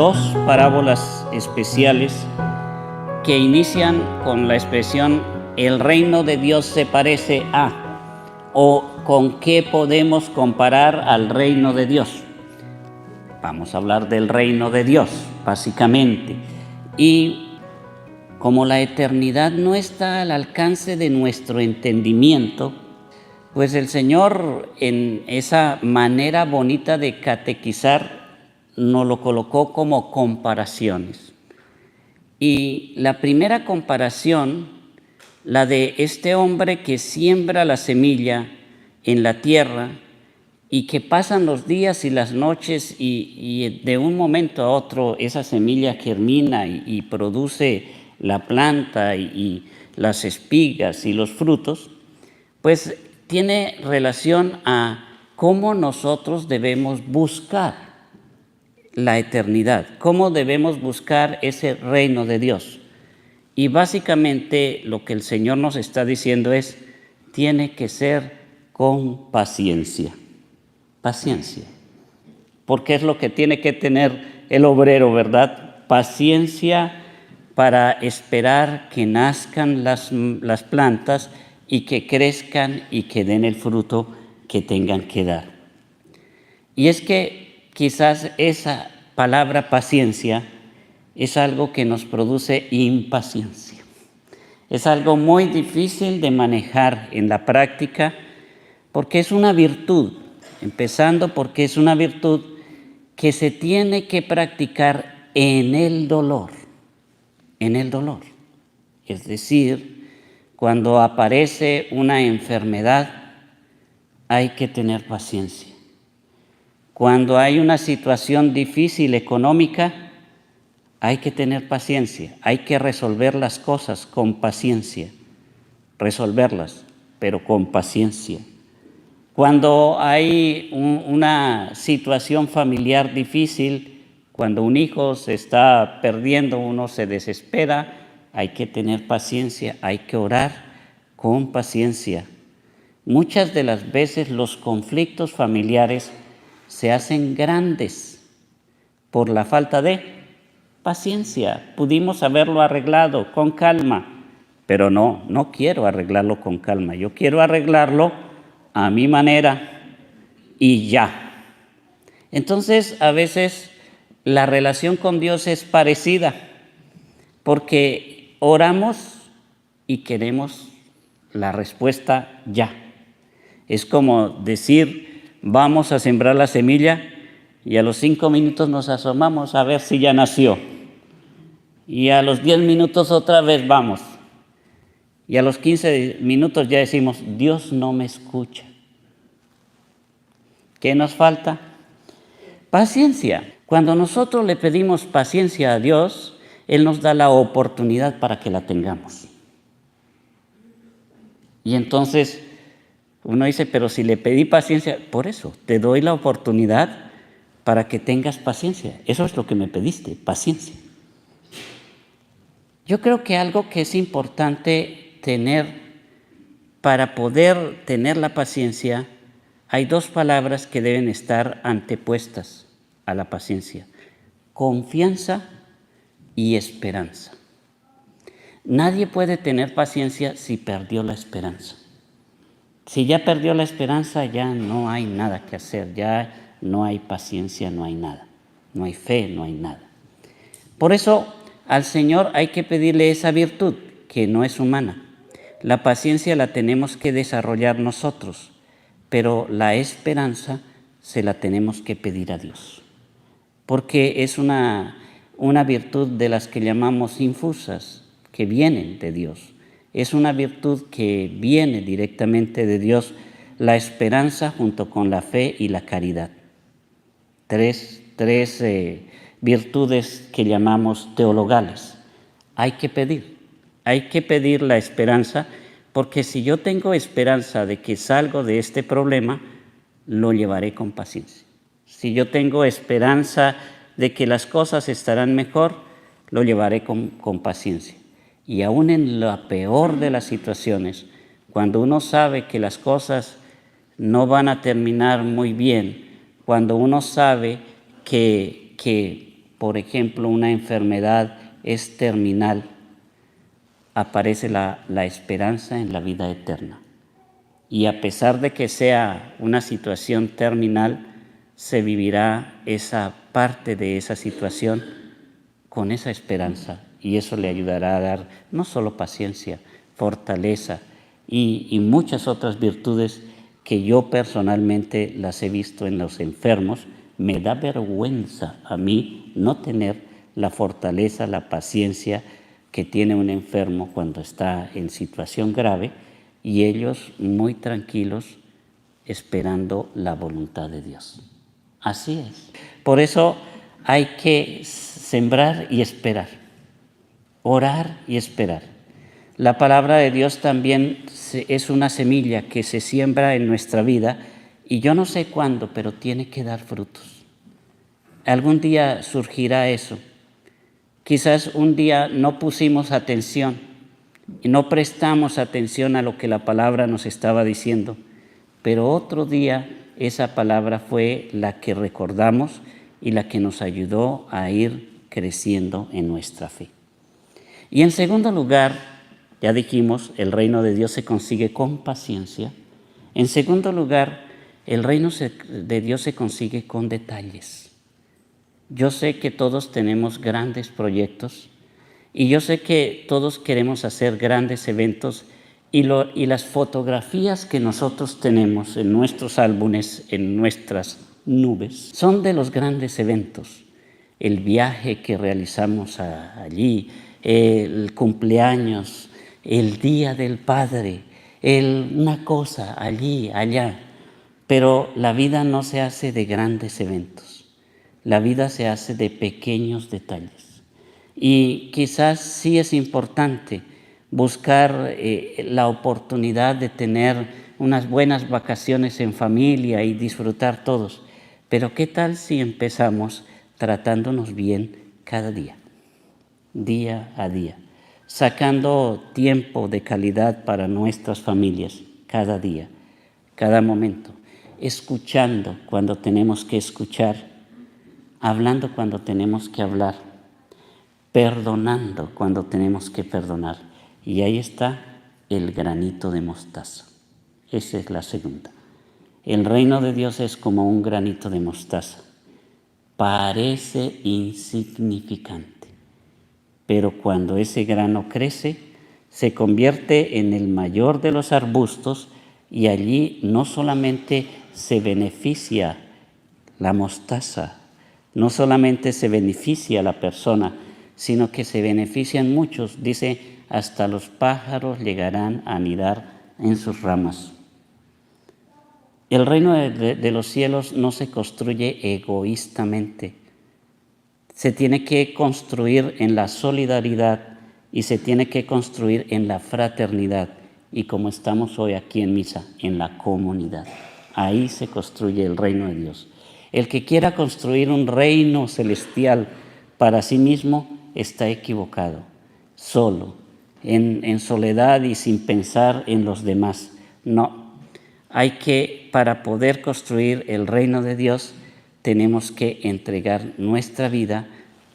dos parábolas especiales que inician con la expresión el reino de Dios se parece a, o con qué podemos comparar al reino de Dios. Vamos a hablar del reino de Dios, básicamente. Y como la eternidad no está al alcance de nuestro entendimiento, pues el Señor, en esa manera bonita de catequizar, nos lo colocó como comparaciones. Y la primera comparación, la de este hombre que siembra la semilla en la tierra y que pasan los días y las noches y de un momento a otro esa semilla germina y produce la planta y las espigas y los frutos, pues tiene relación a cómo nosotros debemos buscar la eternidad, cómo debemos buscar ese reino de Dios. Y básicamente lo que el Señor nos está diciendo es, tiene que ser con paciencia. Paciencia. Porque es lo que tiene que tener el obrero, ¿verdad? Paciencia para esperar que nazcan las plantas y que crezcan y que den el fruto que tengan que dar. Y es que quizás esa palabra paciencia es algo que nos produce impaciencia. Es algo muy difícil de manejar en la práctica porque es una virtud, empezando porque es una virtud que se tiene que practicar en el dolor. En el dolor. Es decir, cuando aparece una enfermedad, hay que tener paciencia. Cuando hay una situación difícil económica, hay que tener paciencia. Hay que resolver las cosas con paciencia. Resolverlas, pero con paciencia. Cuando hay una situación familiar difícil, cuando un hijo se está perdiendo, uno se desespera, hay que tener paciencia, hay que orar con paciencia. Muchas de las veces los conflictos familiares se hacen grandes por la falta de paciencia. Pudimos haberlo arreglado con calma, pero no quiero arreglarlo con calma. Yo quiero arreglarlo a mi manera y ya. Entonces, a veces la relación con Dios es parecida, porque oramos y queremos la respuesta ya. Es como decir, vamos a sembrar la semilla y a los 5 minutos nos asomamos a ver si ya nació. Y a los 10 minutos otra vez vamos. Y a los 15 minutos ya decimos, Dios no me escucha. ¿Qué nos falta? Paciencia. Cuando nosotros le pedimos paciencia a Dios, Él nos da la oportunidad para que la tengamos. Y entonces uno dice, pero si le pedí paciencia, por eso te doy la oportunidad para que tengas paciencia. Eso es lo que me pediste, paciencia. Yo creo que algo que es importante tener para poder tener la paciencia, hay dos palabras que deben estar antepuestas a la paciencia: confianza y esperanza. Nadie puede tener paciencia si perdió la esperanza. Si ya perdió la esperanza, ya no hay nada que hacer, ya no hay paciencia, no hay nada. No hay fe, no hay nada. Por eso al Señor hay que pedirle esa virtud que no es humana. La paciencia la tenemos que desarrollar nosotros, pero la esperanza se la tenemos que pedir a Dios. Porque es una virtud de las que llamamos infusas, que vienen de Dios. Es una virtud que viene directamente de Dios, la esperanza junto con la fe y la caridad. Tres virtudes que llamamos teologales. Hay que pedir la esperanza, porque si yo tengo esperanza de que salgo de este problema, lo llevaré con paciencia. Si yo tengo esperanza de que las cosas estarán mejor, lo llevaré con paciencia. Y aún en la peor de las situaciones, cuando uno sabe que las cosas no van a terminar muy bien, cuando uno sabe que por ejemplo, una enfermedad es terminal, aparece la esperanza en la vida eterna. Y a pesar de que sea una situación terminal, se vivirá esa parte de esa situación con esa esperanza, y eso le ayudará a dar no solo paciencia, fortaleza y muchas otras virtudes que yo personalmente las he visto en los enfermos. Me da vergüenza a mí no tener la fortaleza, la paciencia que tiene un enfermo cuando está en situación grave, y ellos muy tranquilos esperando la voluntad de Dios. Así es. Por eso hay que sembrar y esperar, orar y esperar. La palabra de Dios también es una semilla que se siembra en nuestra vida, y yo no sé cuándo, pero tiene que dar frutos. Algún día surgirá eso. Quizás un día no pusimos atención y no prestamos atención a lo que la palabra nos estaba diciendo, pero otro día esa palabra fue la que recordamos y la que nos ayudó a ir creciendo en nuestra fe. Y en segundo lugar, ya dijimos, el reino de Dios se consigue con paciencia. En segundo lugar, el reino de Dios se consigue con detalles. Yo sé que todos tenemos grandes proyectos, y yo sé que todos queremos hacer grandes eventos, y las fotografías que nosotros tenemos en nuestros álbumes, en nuestras nubes, son de los grandes eventos. El viaje que realizamos allí, el cumpleaños, el Día del Padre, una cosa allí, allá. Pero la vida no se hace de grandes eventos. La vida se hace de pequeños detalles. Y quizás sí es importante buscar la oportunidad de tener unas buenas vacaciones en familia y disfrutar todos. Pero ¿qué tal si empezamos tratándonos bien cada día, día a día, sacando tiempo de calidad para nuestras familias cada día, cada momento, escuchando cuando tenemos que escuchar, hablando cuando tenemos que hablar, perdonando cuando tenemos que perdonar? Y ahí está el granito de mostaza. Esa es la segunda. El reino de Dios es como un granito de mostaza. Parece insignificante, pero cuando ese grano crece, se convierte en el mayor de los arbustos, y allí no solamente se beneficia la mostaza, no solamente se beneficia la persona, sino que se benefician muchos. Dice, hasta los pájaros llegarán a anidar en sus ramas. El reino de los cielos no se construye egoístamente. Se tiene que construir en la solidaridad y se tiene que construir en la fraternidad. Y como estamos hoy aquí en misa, en la comunidad. Ahí se construye el reino de Dios. El que quiera construir un reino celestial para sí mismo está equivocado, solo, en soledad y sin pensar en los demás. No, hay que, para poder construir el reino de Dios, tenemos que entregar nuestra vida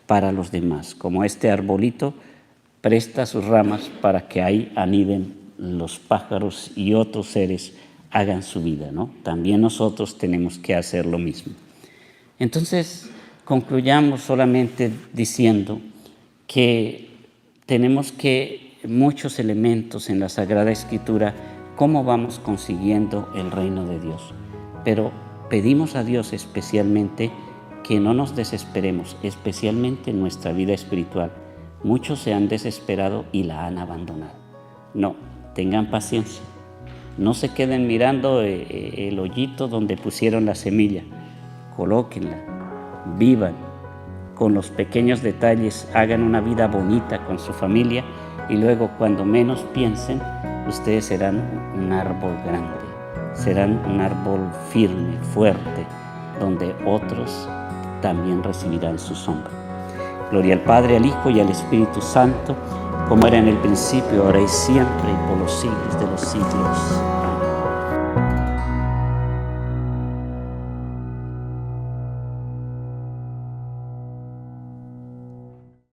para los demás, como este arbolito presta sus ramas para que ahí aniden los pájaros y otros seres hagan su vida, ¿no? También nosotros tenemos que hacer lo mismo. Entonces, concluyamos solamente diciendo que tenemos muchos elementos en la Sagrada Escritura, cómo vamos consiguiendo el reino de Dios. Pero pedimos a Dios especialmente que no nos desesperemos, especialmente en nuestra vida espiritual. Muchos se han desesperado y la han abandonado. No, tengan paciencia. No se queden mirando el hoyito donde pusieron la semilla. Colóquenla, vivan con los pequeños detalles, hagan una vida bonita con su familia, y luego cuando menos piensen, ustedes serán un árbol grande, serán un árbol firme, fuerte, donde otros también recibirán su sombra. Gloria al Padre, al Hijo y al Espíritu Santo, como era en el principio, ahora y siempre, y por los siglos de los siglos.